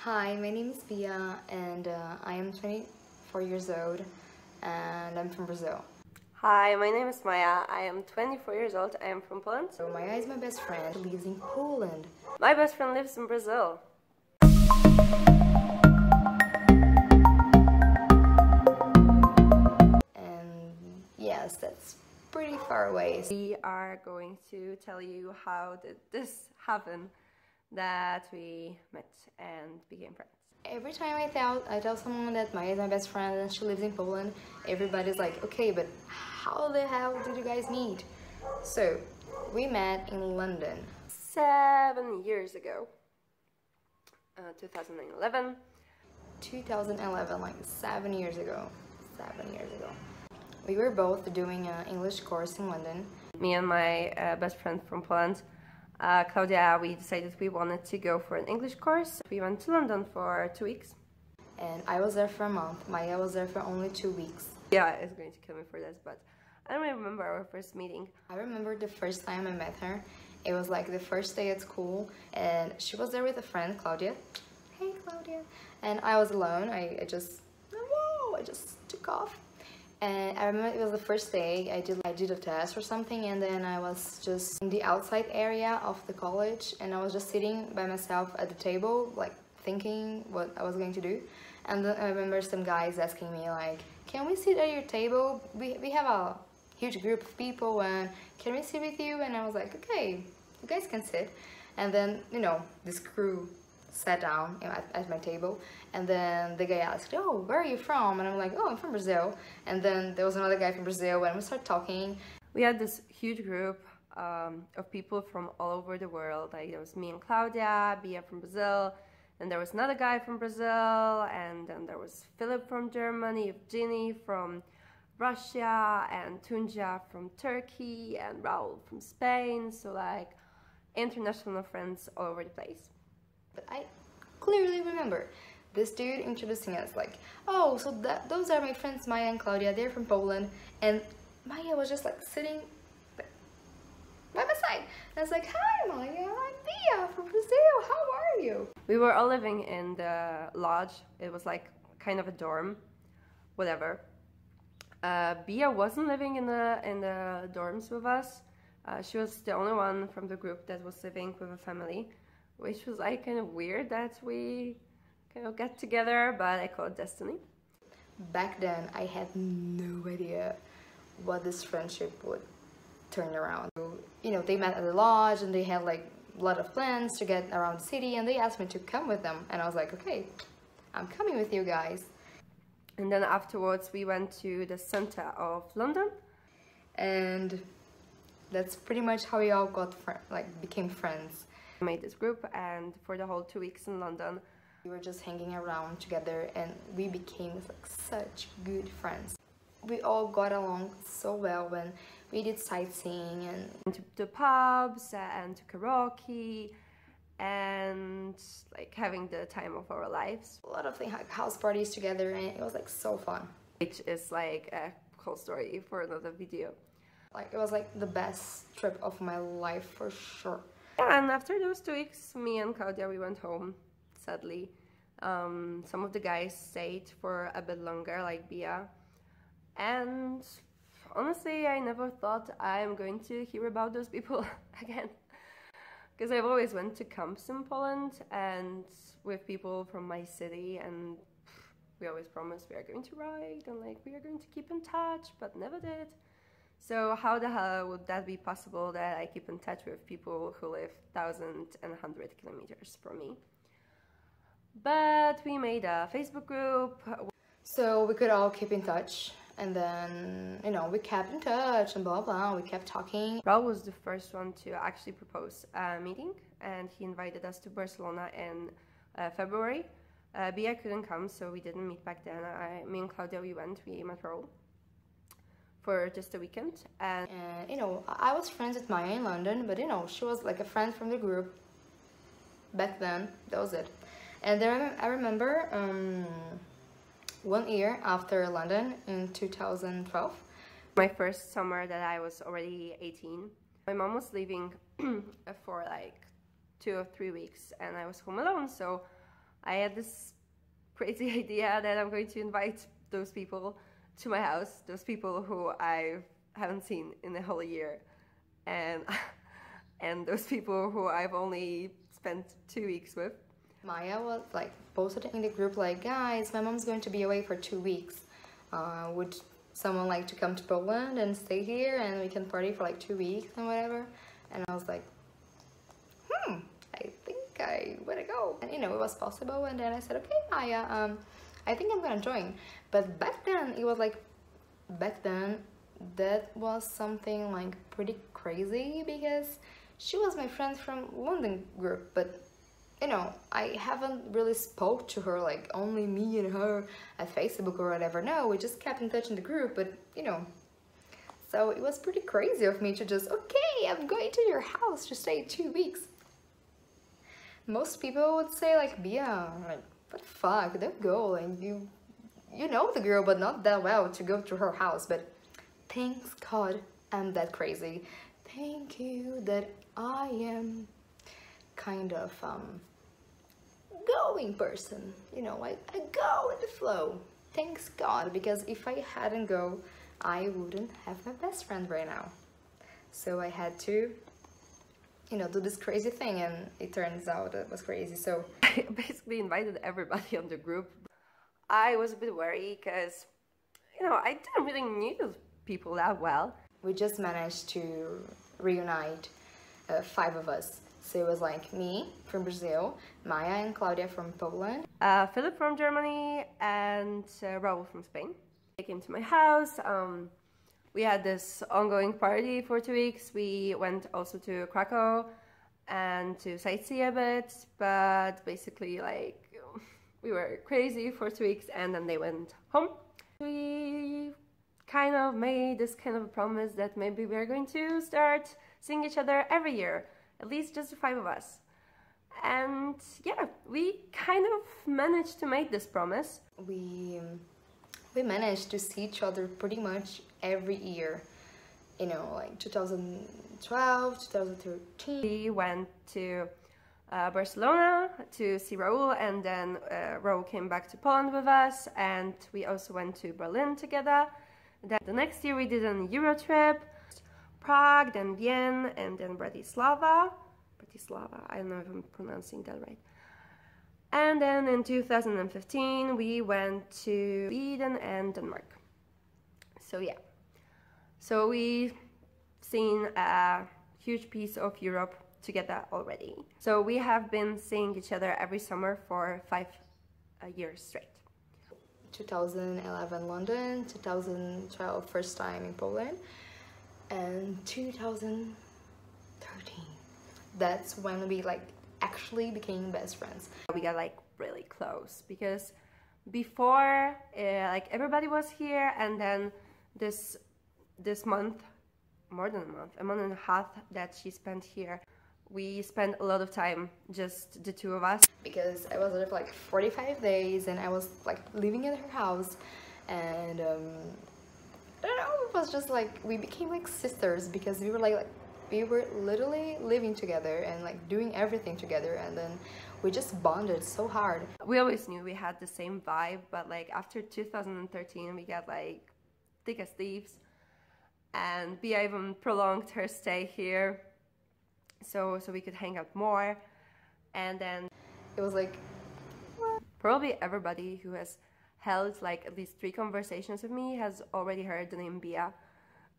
Hi, my name is Bia and I am 24 years old and I'm from Brazil. Hi, my name is Maya. I am 24 years old. I am from Poland. So Maya is my best friend. She lives in Poland. My best friend lives in Brazil. And yes, that's pretty far away. We are going to tell you how did this happen that we met and became friends. Every time I tell someone that Maya is my best friend and she lives in Poland, everybody's like, okay, but how the hell did you guys meet? So, we met in London. 7 years ago. 2011. 2011, like 7 years ago. 7 years ago. We were both doing an English course in London. Me and my best friend from Poland, Claudia, we decided we wanted to go for an English course. We went to London for 2 weeks. And I was there for a month. Maya was there for only 2 weeks. Yeah, it's going to kill me for this, but I don't really remember our first meeting. I remember the first time I met her. It was like the first day at school, and she was there with a friend, Claudia. Hey, Claudia. And I was alone. I just took off. And I remember it was the first day I did a test or something, and then I was just in the outside area of the college, and I was just sitting by myself at the table, like thinking what I was going to do. And then I remember some guys asking me like, can we sit at your table? We have a huge group of people and can we sit with you? And I was like, okay, you guys can sit. And then, you know, this crew sat down at my table, and then the guy asked, oh, where are you from? And I'm like, oh, I'm from Brazil. And then there was another guy from Brazil, and we started talking. We had this huge group of people from all over the world. Like, there was me and Claudia, Bia from Brazil, and there was another guy from Brazil, and then there was Philip from Germany, Evgeny from Russia, and Tunja from Turkey, and Raul from Spain. So like international friends all over the place. But I clearly remember this dude introducing us like, oh, so those are my friends Maya and Claudia, they're from Poland. And Maya was just like sitting by my side. And I was like, hi Maya, I'm Bia from Brazil, how are you? We were all living in the lodge. It was like kind of a dorm, whatever. Bia wasn't living in the dorms with us. She was the only one from the group that was living with a family, which was like kind of weird that we kind of get together, but I call it destiny. Back then, I had no idea what this friendship would turn around. So, you know, they met at the lodge and they had like a lot of plans to get around the city, and they asked me to come with them. And I was like, okay, I'm coming with you guys. And then afterwards we went to the center of London. And that's pretty much how we all became friends. We made this group, and for the whole 2 weeks in London we were just hanging around together, and we became like such good friends. We all got along so well when we did sightseeing and to the pubs and to karaoke and like having the time of our lives. A lot of things like house parties together, and it was like so fun. Which is like a whole story for another video. Like it was like the best trip of my life for sure. And after those 2 weeks, me and Claudia, we went home, sadly. Some of the guys stayed for a bit longer, like Bia. And honestly, I never thought I'm going to hear about those people again. Because I've always went to camps in Poland and with people from my city, and we always promised we are going to ride and like we are going to keep in touch, but never did. So how the hell would that be possible that I keep in touch with people who live 1,100 kilometers from me? But we made a Facebook group. So we could all keep in touch, and then, you know, we kept in touch and blah blah, we kept talking. Raul was the first one to actually propose a meeting, and he invited us to Barcelona in February. Bia couldn't come, so we didn't meet back then. Me and Claudia, we met Raul for just a weekend. And you know, I was friends with Maya in London, but you know, she was like a friend from the group back then. That was it. And then I remember 1 year after London in 2012, my first summer that I was already 18, my mom was leaving for like 2 or 3 weeks, and I was home alone, so I had this crazy idea that I'm going to invite those people to my house, those people who I haven't seen in a whole year, and and those people who I've only spent 2 weeks with. Maya was like posted in the group like, guys, my mom's going to be away for 2 weeks. Would someone like to come to Poland and stay here and we can party for like 2 weeks and whatever? And I was like, I think I wanna go. And you know, it was possible, and then I said, okay, Maya, I think I'm gonna join. But back then that was something like pretty crazy, because she was my friend from London group, but you know, I haven't really spoke to her, like only me and her at Facebook or whatever. No, we just kept in touch in the group, but you know, so it was pretty crazy of me to just, okay, I'm going to your house to stay 2 weeks. Most people would say like, Bia, like, what the fuck, don't go, like you know the girl, but not that well to go to her house. But thanks God I'm that crazy. Thank you that I am kind of going person, you know, I go with the flow. Thanks God, because if I hadn't go, I wouldn't have my best friend right now. So I had to, you know, do this crazy thing, and it turns out it was crazy. So I basically invited everybody on the group. I was a bit worried because, you know, I didn't really knew people that well. We just managed to reunite 5 of us. So it was like me from Brazil, Maya and Claudia from Poland, Philip from Germany, and Raul from Spain. They came to my house. We had this ongoing party for 2 weeks. We went also to Krakow and to sightsee a bit, but basically like we were crazy for 2 weeks, and then they went home. We kind of made this kind of a promise that maybe we're going to start seeing each other every year, at least just the 5 of us. And yeah, we kind of managed to make this promise. We managed to see each other pretty much every year, you know, like 2012, 2013. We went to Barcelona to see Raul, and then Raul came back to Poland with us, and we also went to Berlin together. Then the next year we did an Euro trip, Prague, then Vienna, and then Bratislava, I don't know if I'm pronouncing that right. And then in 2015 we went to Sweden and Denmark. So yeah, so we've seen a huge piece of Europe together already. So we have been seeing each other every summer for 5 years straight. 2011 London, 2012 first time in Poland, and 2013. That's when we like actually became best friends. We got like really close because before like everybody was here, and then this month, more than a month and a half that she spent here, we spent a lot of time, just the 2 of us. Because I was there for like 45 days and I was like living in her house, and I don't know, it was just like we became like sisters, because we were literally living together and like doing everything together, and then we just bonded so hard. We always knew we had the same vibe, but like after 2013 we got like thick as thieves, and Bia even prolonged her stay here so we could hang out more. And then it was like, probably everybody who has held like at least 3 conversations with me has already heard the name Bia,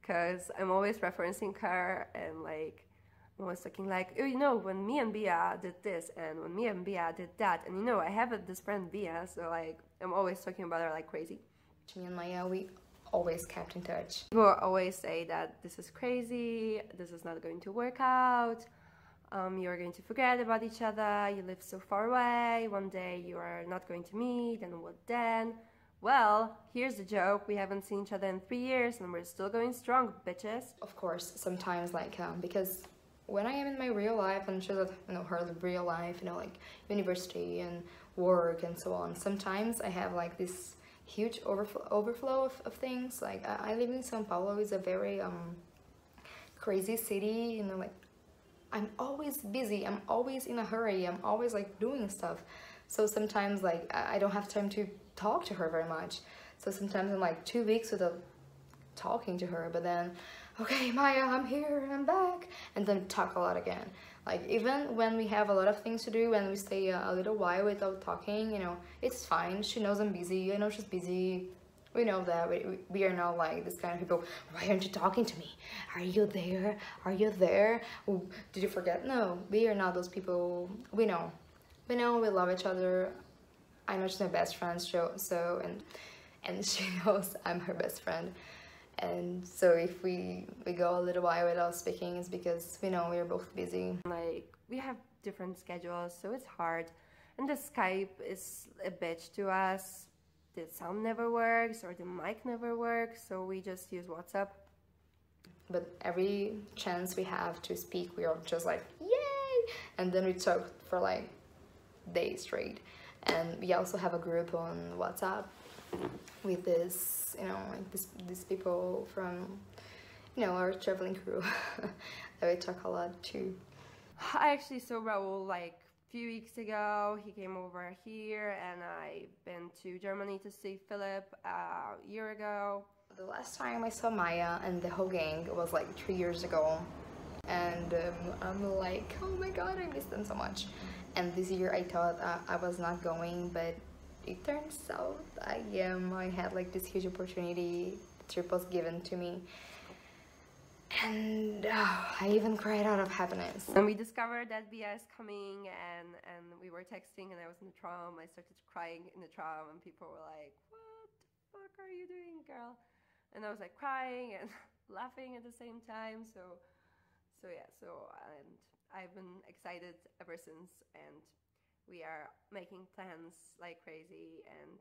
because I'm always referencing her, and like I'm always talking like, oh, you know, when me and Bia did this, and when me and Bia did that, and you know, I have this friend Bia, so like I'm always talking about her like crazy. Me and Maya, we always kept in touch. People always say that this is crazy, this is not going to work out, you're going to forget about each other, you live so far away, one day you are not going to meet, and what then? Well, here's the joke, we haven't seen each other in 3 years and we're still going strong, bitches. Of course, sometimes like, because when I am in my real life, and she's, you know, her real life, you know, like university and work and so on, sometimes I have like this huge overflow of things. Like I live in São Paulo, is a very crazy city, you know, like I'm always busy, I'm always in a hurry, I'm always like doing stuff. So sometimes like I don't have time to talk to her very much. So sometimes I'm like 2 weeks without talking to her, but then, okay, Maya, I'm here, I'm back, and then talk a lot again. Like even when we have a lot of things to do, when we stay a little while without talking, you know, it's fine. She knows I'm busy, I know she's busy. We know that we are not like this kind of people. Why aren't you talking to me? Are you there? Are you there? Oh, did you forget? No, we are not those people. We know, we love each other. I know she's my best friend, so and she knows I'm her best friend. And so if we go a little while without speaking, it's because we know we're both busy. Like, we have different schedules, so it's hard. And the Skype is a bitch to us. The sound never works or the mic never works, so we just use WhatsApp. But every chance we have to speak, we are just like, yay! And then we talk for like days straight. And we also have a group on WhatsApp with this, you know, like these people from, you know, our traveling crew that we talk a lot to. I actually saw Raul like few weeks ago. He came over here, and I've been to Germany to see Philip a year ago. The last time I saw Maya and the whole gang was like 3 years ago, and I'm like, oh my god, I miss them so much. And this year I thought I was not going, but it turns out I am. I had like this huge opportunity. The trip was given to me. And I even cried out of happiness. And we discovered that Bia is coming, and we were texting, and I was in the tram. I started crying in the tram, and people were like, what the fuck are you doing, girl? And I was like crying and laughing at the same time. So and I've been excited ever since, and we are making plans like crazy and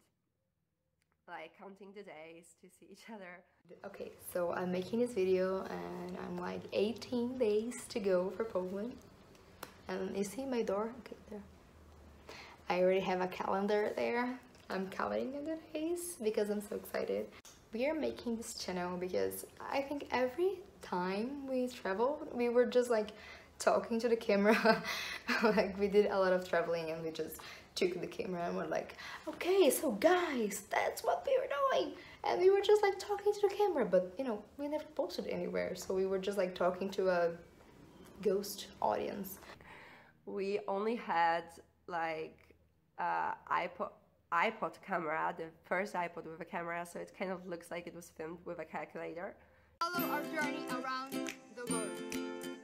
like counting the days to see each other. Okay, so I'm making this video and I'm like 18 days to go for Poland. And you see my door? Okay, there. I already have a calendar there. I'm counting the days because I'm so excited. We are making this channel because I think every time we travel, we were just like talking to the camera. Like we did a lot of traveling and we just took the camera and we're like, okay, so guys, that's what we were doing. And we were just like talking to the camera, but you know, we never posted anywhere. So we were just like talking to a ghost audience. We only had like iPod camera, the first iPod with a camera, so it kind of looks like it was filmed with a calculator. Follow our journey around the world.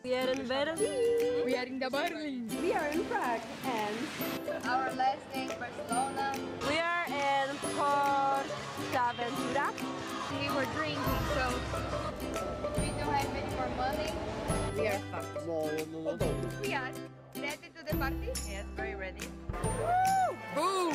We are in Berlin. We are in Berlin. We are in Prague, and our last day in Barcelona. we are in Portaventura. We were drinking, so we don't have any more money. We are fucked. We are ready to the party? Yes, very ready. Woo!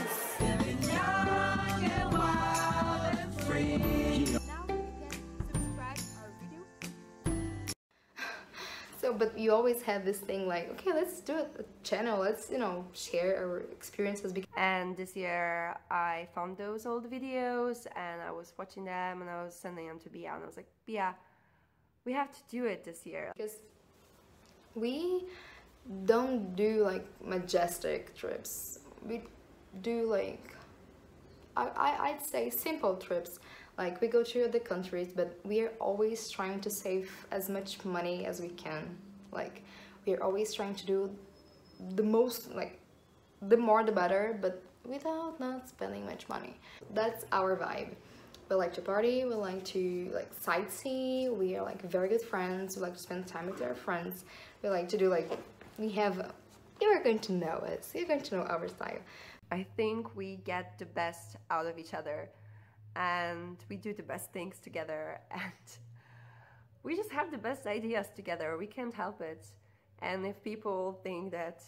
So, but you always had this thing like, okay, let's do a channel, let's, you know, share our experiences. And this year I found those old videos and I was watching them and I was sending them to Bia, and I was like, Bia, we have to do it this year. Because we don't do like majestic trips. We do like, I'd say simple trips. Like we go to other countries, but we are always trying to save as much money as we can. Like we are always trying to do the most, like the more the better, but without not spending much money. That's our vibe. We like to party, we like to like sightsee, we are like very good friends, we like to spend time with our friends. We like to do like, you're going to know us, you're going to know our style. I think we get the best out of each other, and we do the best things together, and we just have the best ideas together. We can't help it. And if people think that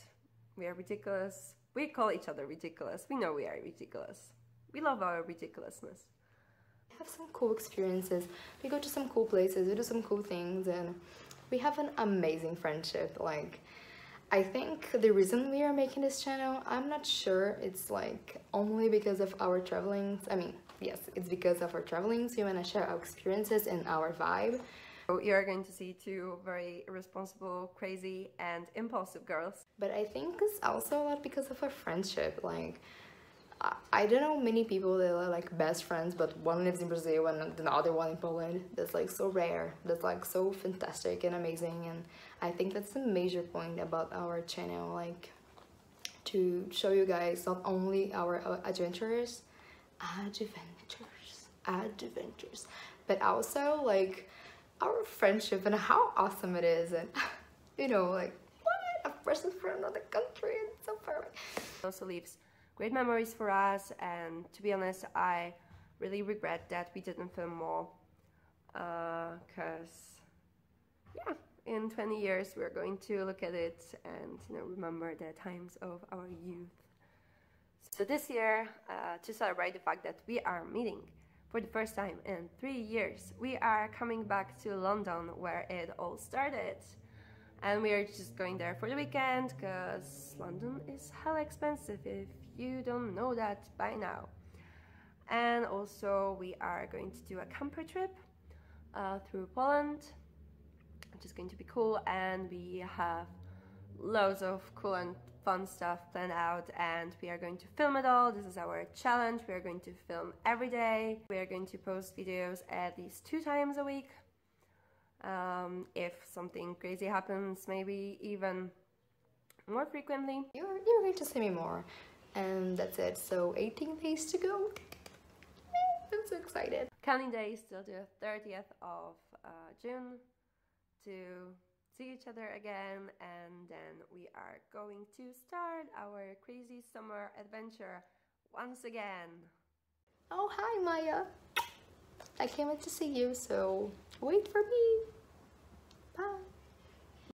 we are ridiculous, we call each other ridiculous. We know we are ridiculous. We love our ridiculousness. We have some cool experiences. We go to some cool places, we do some cool things, and we have an amazing friendship. Like, I think the reason we are making this channel, I'm not sure it's like only because of our travelings. I mean, yes, it's because of our travelings. We want to share our experiences and our vibe. So you're going to see two very irresponsible, crazy, and impulsive girls. But I think it's also a lot because of our friendship. Like, I don't know many people that are like best friends, but one lives in Brazil and the other one in Poland. That's like so rare. That's like so fantastic and amazing. And I think that's a major point about our channel, like to show you guys not only our adventures, but also like our friendship and how awesome it is. And you know, like what, a person from another country, it's so perfect. It also leaves great memories for us, and to be honest, I really regret that we didn't film more, because yeah, in 20 years we're going to look at it and, you know, remember the times of our youth. So this year, to celebrate the fact that we are meeting for the first time in 3 years, we are coming back to London, where it all started. And we are just going there for the weekend, because London is hella expensive if you don't know that by now. And also we are going to do a camper trip through Poland, which is going to be cool, and we have loads of cool and fun stuff planned out, and we are going to film it all. This is our challenge. We are going to film every day. We are going to post videos at least 2 times a week. If something crazy happens, maybe even more frequently. You're going to see me more. And that's it. So 18 days to go. I'm so excited. Counting days till the 30th of June to see each other again, and then we are going to start our crazy summer adventure once again. Oh, hi Maya. I can't wait to see you, so wait for me. Bye.